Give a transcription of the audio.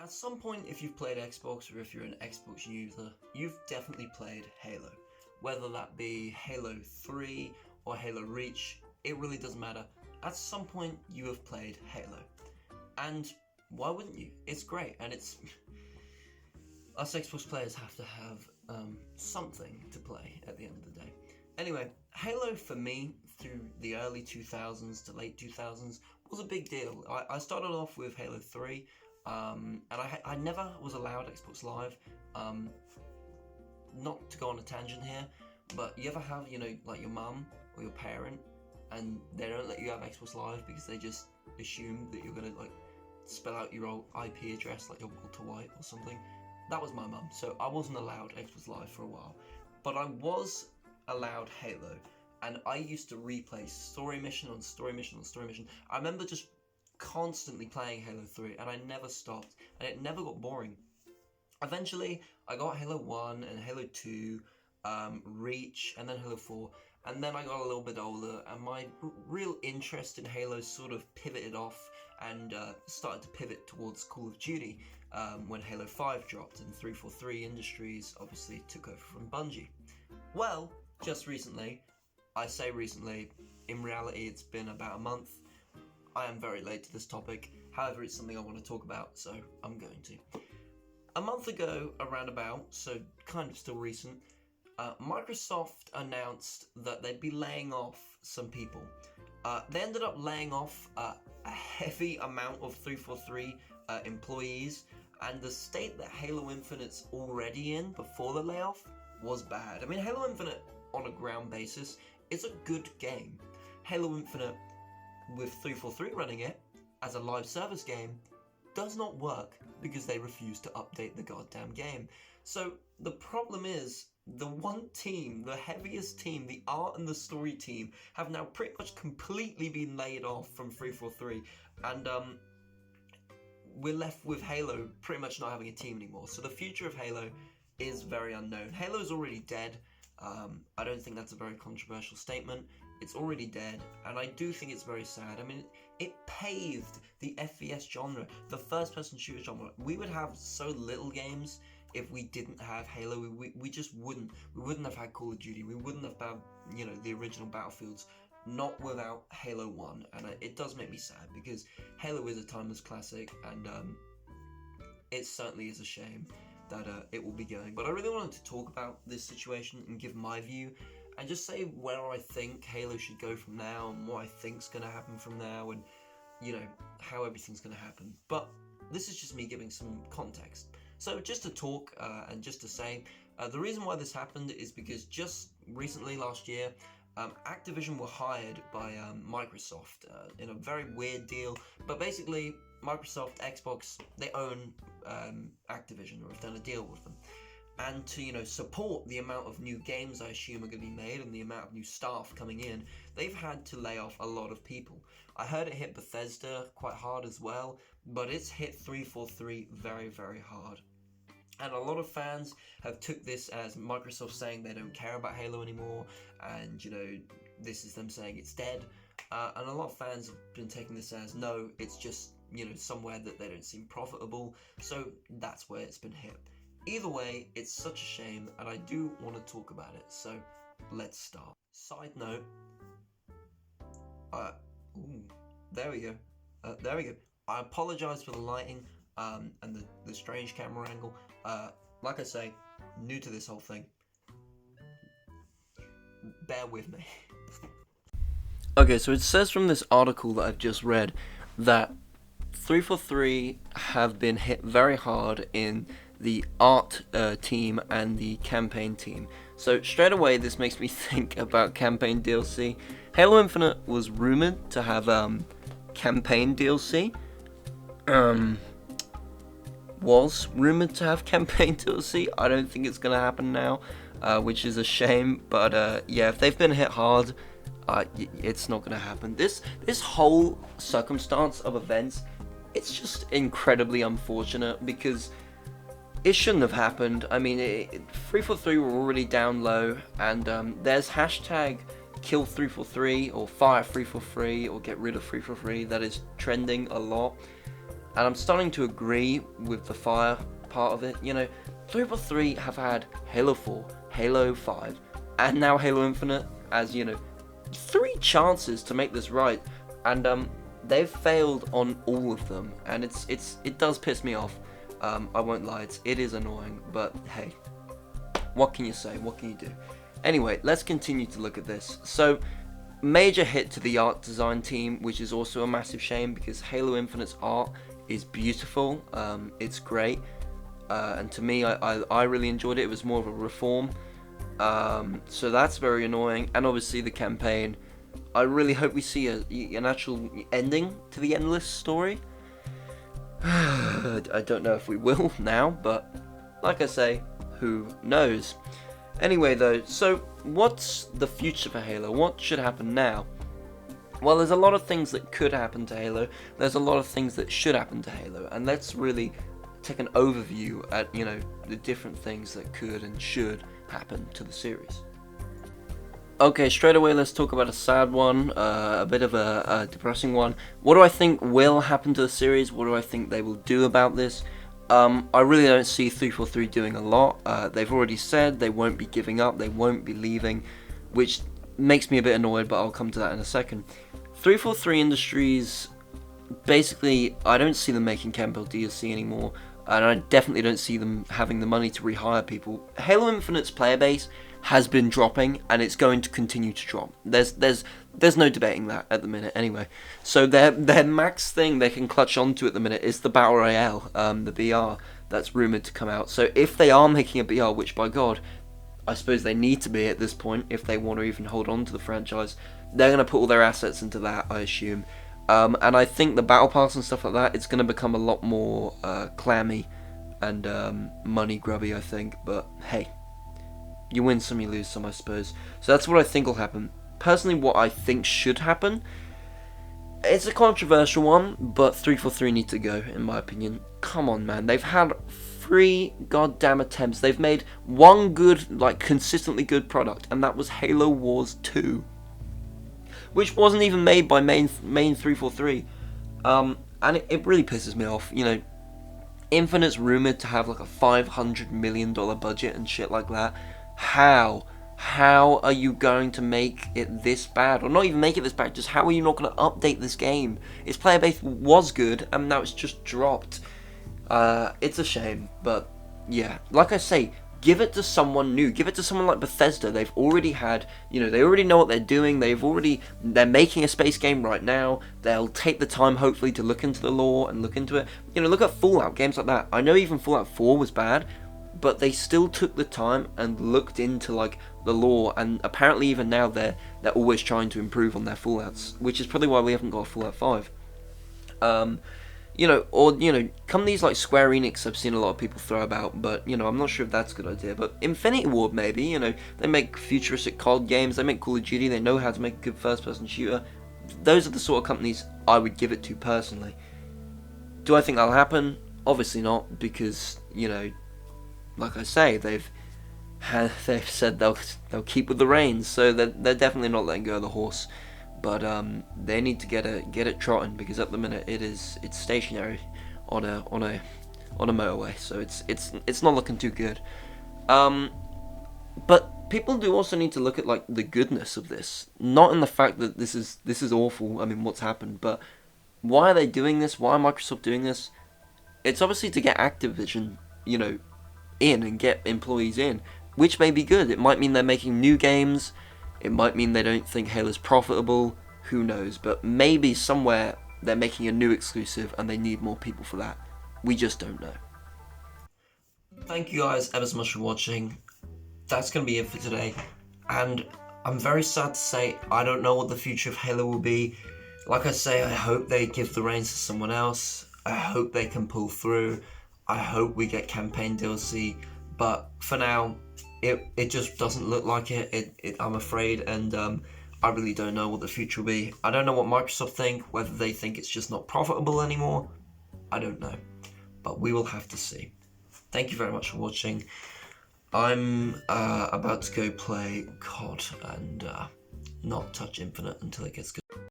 At some point, if you've played Xbox or if you're an Xbox user, you've definitely played Halo. Whether that be Halo 3 or Halo Reach, it really doesn't matter. At some point, you have played Halo. And why wouldn't you? It's great, and it's... Us Xbox players have to have something to play at the end of the day. Anyway, Halo for me, through the early 2000s to late 2000s, was a big deal. I started off with Halo 3, and I never was allowed Xbox Live. Not to go on a tangent here, but you ever have, like your mum or your parent, and they don't let you have Xbox Live because they just assume that you're gonna spell out your old IP address like you're Walter White or something? That was my mum, so I wasn't allowed Xbox Live for a while. But I was allowed Halo, and I used to replay story mission on story mission on story mission. I remember just constantly playing Halo 3, and I never stopped, and it never got boring. Eventually, I got Halo 1 and Halo 2, Reach, and then Halo 4, and then I got a little bit older, and my real interest in Halo sort of pivoted off and started to pivot towards Call of Duty when Halo 5 dropped and 343 Industries obviously took over from Bungie. Well, just recently, I say recently, in reality it's been about a month. I am very late to this topic, however it's something I want to talk about, so I'm going to. A month ago, around about, so kind of still recent, Microsoft announced that they'd be laying off some people. They ended up laying off a heavy amount of 343 employees, and the state that Halo Infinite's already in before the layoff was bad. I mean, Halo Infinite, on a ground basis, is a good game. Halo Infinite, with 343 running it, as a live service game, does not work because they refuse to update the goddamn game. So the problem is, the one team, the heaviest team, the art and the story team, have now pretty much completely been laid off from 343, and we're left with Halo pretty much not having a team anymore. So the future of Halo is very unknown. Halo's already dead. I don't think that's a very controversial statement. It's already dead, and I do think it's very sad. I mean, it paved the FPS genre, the first-person shooter genre. We would have so little games if we didn't have Halo. We just wouldn't. We wouldn't have had Call of Duty. We wouldn't have had, the original Battlefields, not without Halo 1. And it does make me sad, because Halo is a timeless classic, and it certainly is a shame that it will be going. But I really wanted to talk about this situation and give my view, and just say where I think Halo should go from now, and what I think's going to happen from now, and, how everything's going to happen. But this is just me giving some context. So just to talk and just to say, the reason why this happened is because just recently, last year, Activision were hired by Microsoft in a very weird deal. But basically, Microsoft, Xbox, they own Activision, or have done a deal with them. And to, support the amount of new games I assume are going to be made and the amount of new staff coming in, they've had to lay off a lot of people. I heard it hit Bethesda quite hard as well, but it's hit 343 very, very hard. And a lot of fans have took this as Microsoft saying they don't care about Halo anymore, and, this is them saying it's dead. And a lot of fans have been taking this as, no, it's just, somewhere that they don't seem profitable, so that's where it's been hit. Either way, it's such a shame, and I do want to talk about it, so let's start. Side note, there we go. I apologise for the lighting and the strange camera angle. Like I say, new to this whole thing. Bear with me. Okay, so it says from this article that I've just read that 343 have been hit very hard in the art team and the campaign team. So straight away, this makes me think about campaign DLC. Halo Infinite was rumored to have campaign DLC. Was rumored to have campaign DLC. I don't think it's gonna happen now, which is a shame. But yeah, if they've been hit hard, it's not gonna happen. This whole circumstance of events, it's just incredibly unfortunate because it shouldn't have happened. I mean, 343 were already down low, and there's hashtag kill 343 or fire 343 or get rid of 343 that is trending a lot. and I'm starting to agree with the fire part of it. 343 have had Halo 4, Halo 5, and now Halo Infinite as, 3 chances to make this right, and they've failed on all of them, and it does piss me off. I won't lie, it is annoying, but hey, what can you say? What can you do? Anyway, let's continue to look at this. So, major hit to the art design team, which is also a massive shame because Halo Infinite's art is beautiful. It's great, and to me, I really enjoyed it. It was more of a reform, so that's very annoying. And obviously the campaign. I really hope we see an actual ending to the Endless story. I don't know if we will now, but like I say, who knows? Anyway though, so what's the future for Halo? What should happen now? Well, there's a lot of things that could happen to Halo. There's a lot of things that should happen to Halo, and let's really take an overview at, the different things that could and should happen to the series. Okay, straight away let's talk about a sad one, a bit of a depressing one. What do I think will happen to the series? What do I think they will do about this? I really don't see 343 doing a lot. They've already said they won't be giving up, they won't be leaving, which makes me a bit annoyed, but I'll come to that in a second. 343 Industries, basically, I don't see them making campaign DLC anymore, and I definitely don't see them having the money to rehire people. Halo Infinite's player base has been dropping, and it's going to continue to drop. There's no debating that at the minute anyway. So their max thing they can clutch onto at the minute is the Battle Royale, the BR, that's rumoured to come out. So if they are making a BR, which by God, I suppose they need to be at this point if they want to even hold on to the franchise, they're going to put all their assets into that, I assume. And I think the Battle Pass and stuff like that, it's going to become a lot more clammy and money grubby, I think. But hey, you win some, you lose some, I suppose. So that's what I think will happen. Personally, what I think should happen, it's a controversial one, but 343 need to go, in my opinion. Come on, man. They've had 3 goddamn attempts. They've made one good, consistently good product, and that was Halo Wars 2. Which wasn't even made by main 343. And it really pisses me off. Infinite's rumoured to have a $500 million budget and shit like that. How are you going to make it this bad? Or not even make it this bad, just how are you not going to update this game? Its player base was good, and now it's just dropped. It's a shame, but yeah, like I say, give it to someone new. Give it to someone like Bethesda. They've already had, they already know what they're doing. They're making a space game right now. They'll take the time, hopefully, to look into the lore and look into it. Look at Fallout, games like that. I know even Fallout 4 was bad, but they still took the time and looked into, the lore, and apparently even now they're always trying to improve on their Fallouts, which is probably why we haven't got a Fallout 5. Come these Square Enix I've seen a lot of people throw about, but I'm not sure if that's a good idea. But Infinity Ward maybe, they make futuristic COD games, they make Call of Duty, they know how to make a good first-person shooter. Those are the sort of companies I would give it to personally. Do I think that'll happen? Obviously not, because like I say, they've said they'll keep with the reins, so they're definitely not letting go of the horse. But they need to get it trotting, because at the minute it's stationary on a motorway, so it's not looking too good. But people do also need to look at the goodness of this, not in the fact that this is awful. I mean, what's happened, but why are they doing this? Why are Microsoft doing this? It's obviously to get Activision, in and get employees in, which may be good. It might mean they're making new games. It might mean they don't think Halo's profitable. Who knows? But maybe somewhere they're making a new exclusive and they need more people for that. We just don't know. Thank you guys ever so much for watching. That's going to be it for today. And I'm very sad to say I don't know what the future of Halo will be. Like I say, I hope they give the reins to someone else. I hope they can pull through. I hope we get campaign DLC. But for now, it just doesn't look like it. I'm afraid, and I really don't know what the future will be. I don't know what Microsoft think, whether they think it's just not profitable anymore. I don't know, but we will have to see. Thank you very much for watching. I'm about to go play COD and not touch Infinite until it gets good.